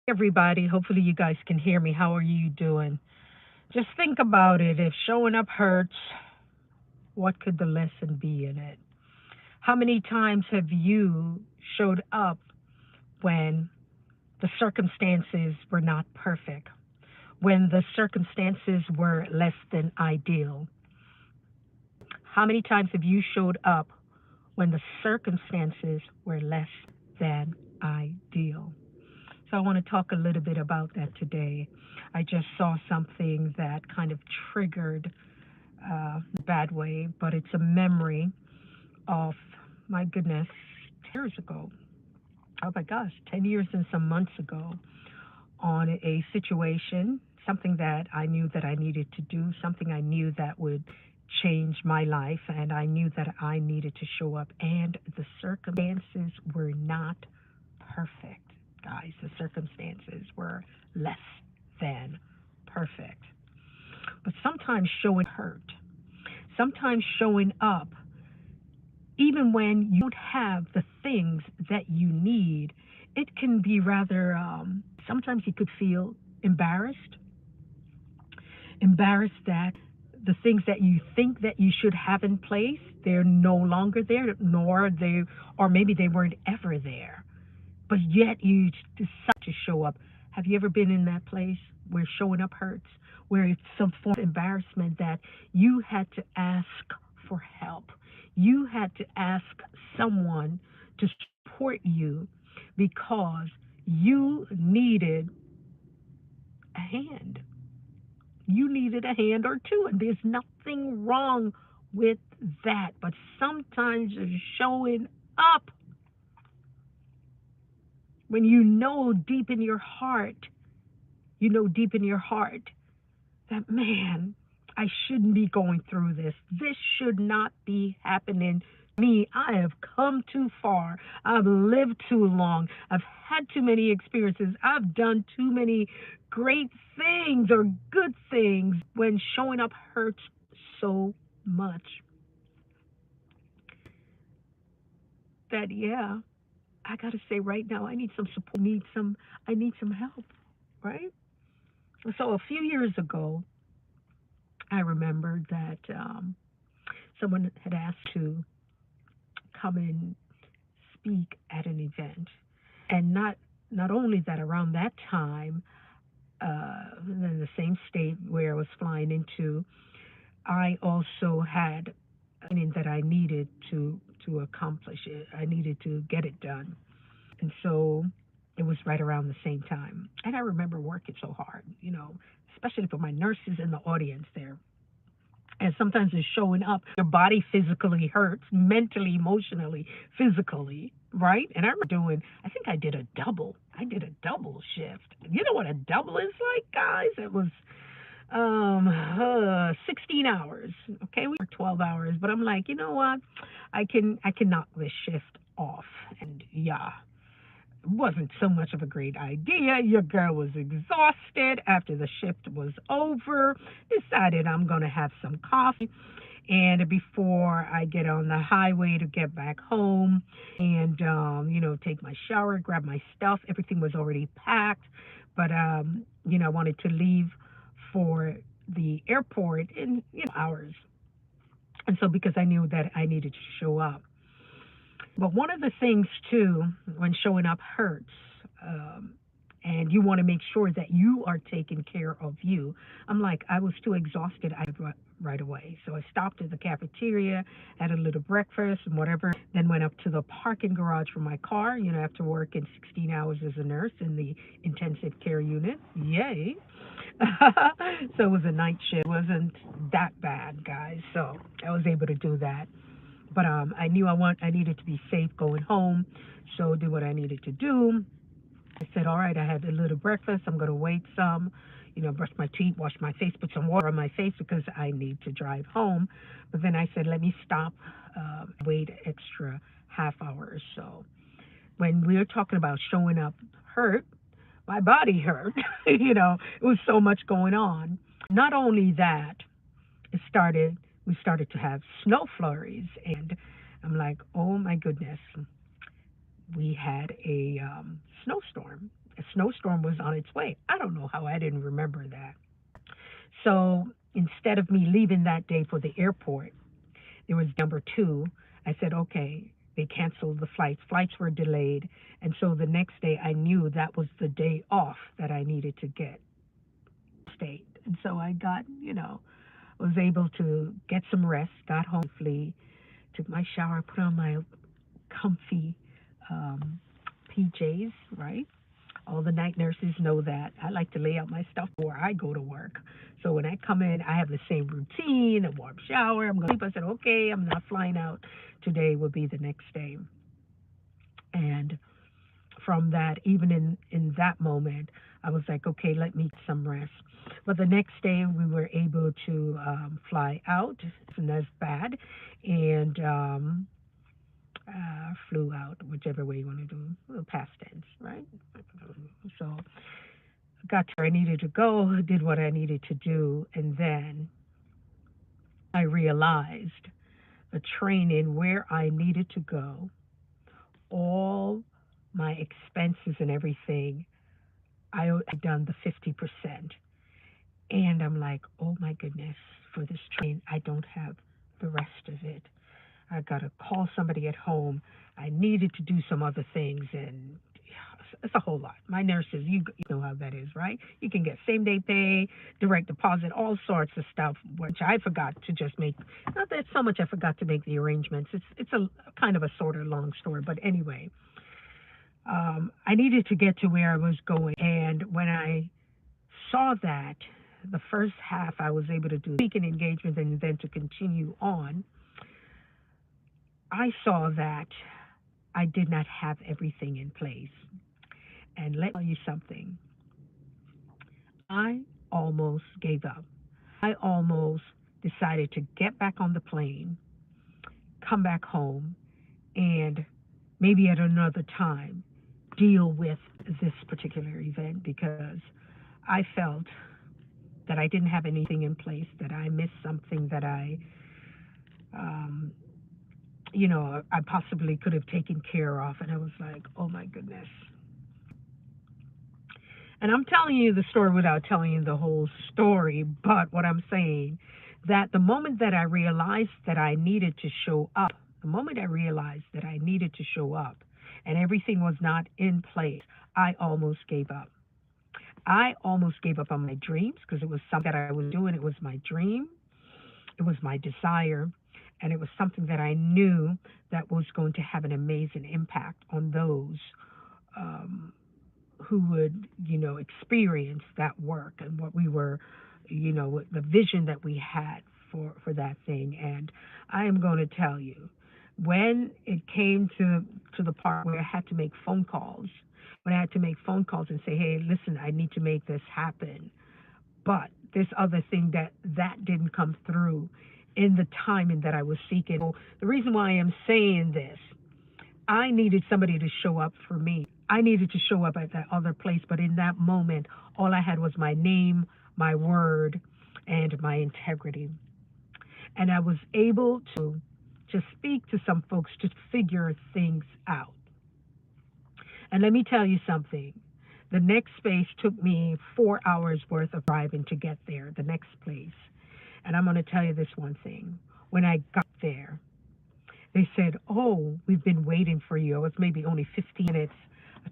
Everybody, hopefully you guys can hear me. How are you doing? Just think about it. If showing up hurts, what could the lesson be in it? How many times have you showed up when the circumstances were not perfect, when the circumstances were less than ideal? How many times have you showed up when the circumstances were less than ideal? So I want to talk a little bit about that today. I just saw something that kind of triggered bad way, but it's a memory of, my goodness, 10 years ago. Oh my gosh, 10 years and some months ago, on a situation, something that I knew that I needed to do, something I knew that would change my life, and I knew that I needed to show up, and the circumstances were not perfect, guys. The circumstances were less than perfect. But sometimes showing hurt, sometimes showing up, even when you don't have the things that you need, it can be rather, sometimes you could feel embarrassed, embarrassed that the things that you think that you should have in place, they're no longer there, nor they, or maybe they weren't ever there, but yet you decide to show up. Have you ever been in that place where showing up hurts, where it's some form of embarrassment that you had to ask for help? You had to ask someone to support you because you needed a hand. You needed a hand or two, and there's nothing wrong with that. But sometimes showing up when you know deep in your heart, deep in your heart that, man, I shouldn't be going through this. This should not be happening to me. I have come too far. I've lived too long. I've had too many experiences. I've done too many great things or good things. When showing up hurts so much that, yeah, I got to say right now, I need some support. I need some help, right? So a few years ago, I remembered that someone had asked to come and speak at an event, and not only that, around that time, in the same state where I was flying into, I also had something that I needed to accomplish it. I needed to get it done, and so it was right around the same time. And I remember working so hard, especially for my nurses in the audience there. And sometimes it's showing up. Your body physically hurts, mentally, emotionally, physically, right? And I remember I think I did a double. I did a double shift. You know what a double is like, guys? It was 16 hours. Okay, we worked 12 hours, but I'm like, you know what? I can knock this shift off. And yeah, wasn't so much of a great idea. Your girl was exhausted after the shift was over. Decided I'm going to have some coffee. And before I get on the highway to get back home and, take my shower, grab my stuff, everything was already packed. But, I wanted to leave for the airport in, hours. And so because I knew that I needed to show up. But one of the things too, when showing up hurts, um, and you want to make sure that you are taking care of you. I'm like, I was too exhausted. Right away. So I stopped at the cafeteria, had a little breakfast and whatever, then went up to the parking garage for my car. After working 16 hours as a nurse in the intensive care unit. Yay. So it was a night shift. It wasn't that bad, guys. So I was able to do that. But I knew I needed to be safe going home, so did what I needed to do. I said, all right, I had a little breakfast. I'm going to wait some, brush my teeth, wash my face, put some water on my face because I need to drive home. But then I said, let me stop, wait extra half hour or so. When we were talking about showing up hurt, my body hurt. It was so much going on. Not only that, it started we started to have snow flurries, and I'm like, oh my goodness, we had a snowstorm, a snowstorm was on its way. I don't know how I didn't remember that. So instead of me leaving that day for the airport, there was number two. I said, okay, they canceled the flights. Flights were delayed. And so the next day I knew that was the day off that I needed to get state. And so I got, was able to get some rest, got home safely, took my shower, put on my comfy um, PJs, right? All the night nurses know that. I like to lay out my stuff before I go to work. So when I come in, I have the same routine, a warm shower. I'm going to sleep. I said, okay, I'm not flying out. Today will be the next day. And from that, even in that moment, I was like, okay, let me get some rest. But the next day, we were able to fly out. It's not as bad. And flew out, whichever way you want to do, past tense, right? So got to where I needed to go, did what I needed to do, and then I realized the training where I needed to go, all my expenses and everything, I had done the 50%. And I'm like, oh my goodness, for this train, I don't have the rest of it. I got to call somebody at home. I needed to do some other things, and it's a whole lot. My nurses, you know how that is, right? You can get same day pay, direct deposit, all sorts of stuff, which I forgot to just make. Not that so much I forgot to make the arrangements. It's a kind of a sort of long story, but anyway, I needed to get to where I was going, and when I saw that, the first half I was able to do speaking engagement and then to continue on. I saw that I did not have everything in place. And let me tell you something. I almost gave up. I almost decided to get back on the plane, come back home, and maybe at another time deal with this particular event because I felt that I didn't have anything in place, that I missed something that um, I possibly could have taken care of. And I was like, oh my goodness. And I'm telling you the story without telling you the whole story, but what I'm saying, that the moment that I realized that I needed to show up, the moment I realized that I needed to show up and everything was not in place, I almost gave up. I almost gave up on my dreams because it was something that I was doing. It was my dream. It was my desire. And it was something that I knew that was going to have an amazing impact on those um, who would, experience that work and what we were, the vision that we had for that thing. And I am going to tell you, when it came to the part where I had to make phone calls, when I had to make phone calls and say, hey, listen, I need to make this happen. But this other thing that didn't come through in the timing that I was seeking. So the reason why I am saying this, I needed somebody to show up for me. I needed to show up at that other place, but in that moment, all I had was my name, my word, and my integrity. And I was able to speak to some folks to figure things out. And let me tell you something. The next space took me 4 hours worth of driving to get there, the next place. And I'm going to tell you this one thing. When I got there, they said, oh, we've been waiting for you. It's maybe only 15 minutes,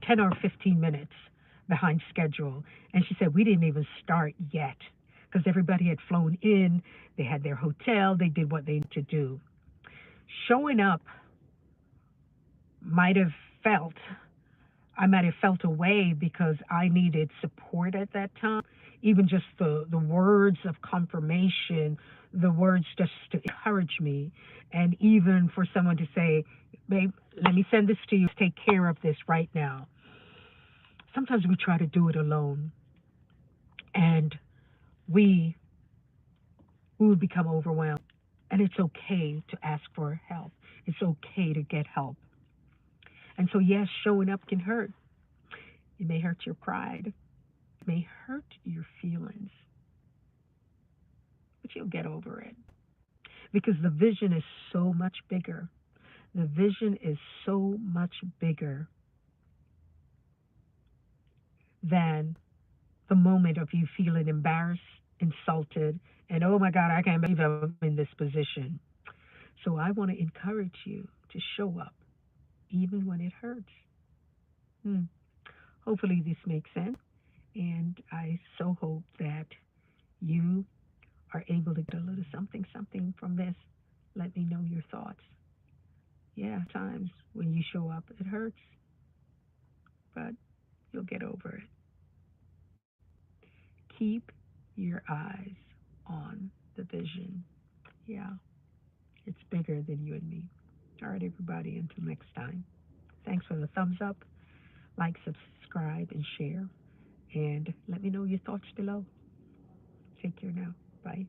10 or 15 minutes behind schedule. And she said, we didn't even start yet because everybody had flown in. They had their hotel. They did what they needed to do. Showing up might have felt I might have felt away because I needed support at that time. Even just the words of confirmation, the words just to encourage me, and even for someone to say, babe, let me send this to you, take care of this right now. Sometimes we try to do it alone, and we will become overwhelmed. And it's okay to ask for help. It's okay to get help. And so, yes, showing up can hurt. It may hurt your pride. It may hurt your feelings. But you'll get over it. Because the vision is so much bigger. The vision is so much bigger than the moment of you feeling embarrassed, insulted, and oh my God, I can't believe I'm in this position. So I want to encourage you to show up even when it hurts. Hmm. Hopefully, this makes sense. And I so hope that you are able to get a little something, something from this. Let me know your thoughts. Yeah, sometimes when you show up, it hurts, but you'll get over it. Keep your eyes on the vision. Yeah, it's bigger than you and me. All right, everybody, until next time. Thanks for the thumbs up, like, subscribe, and share. And let me know your thoughts below. Take care now. Bye.